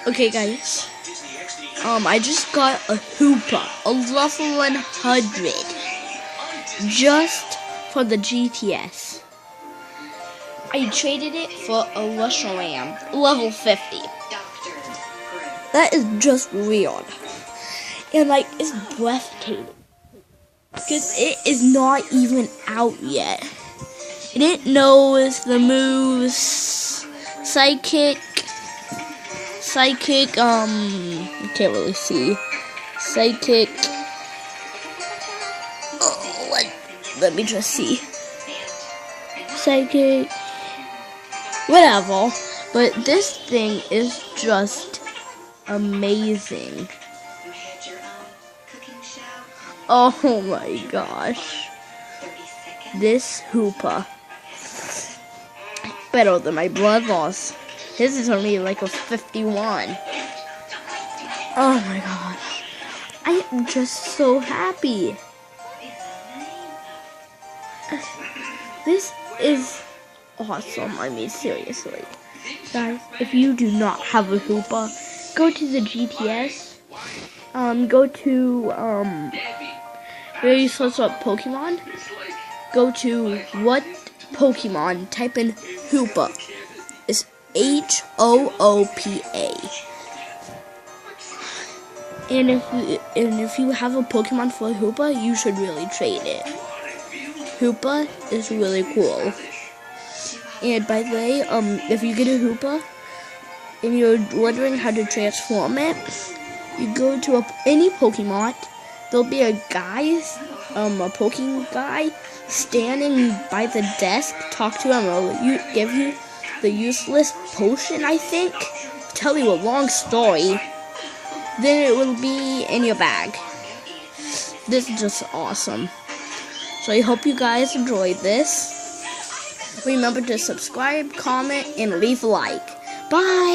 Okay, guys. I just got a Hoopa, a level 100, just for the GTS. I traded it for a Reshiram, level 50. That is just weird. And like, it's breathtaking. Because it is not even out yet. And it knows the moves Psychic, I can't really see. Psychic, let me just see. Psychic, whatever. But this thing is just amazing. Oh my gosh. This Hoopa. Better than my brother's. His is only like a 51. Oh my god. I am just so happy. This is awesome. I mean, seriously. Guys, if you do not have a Hoopa, go to the GTS. Go to, where you search up Pokemon. Go to what Pokemon, type in Hoopa. It's Hoopa. And if you have a Pokemon for Hoopa, you should really trade it. Hoopa is really cool. And by the way, if you get a Hoopa and you're wondering how to transform it, you go to any Pokemon. There'll be a guy, a Poking guy, standing by the desk. Talk to him, or give you the useless potion, I think. Tell you a long story. Then it will be in your bag. This is just awesome. So I hope you guys enjoyed this. Remember to subscribe, comment, and leave a like. Bye!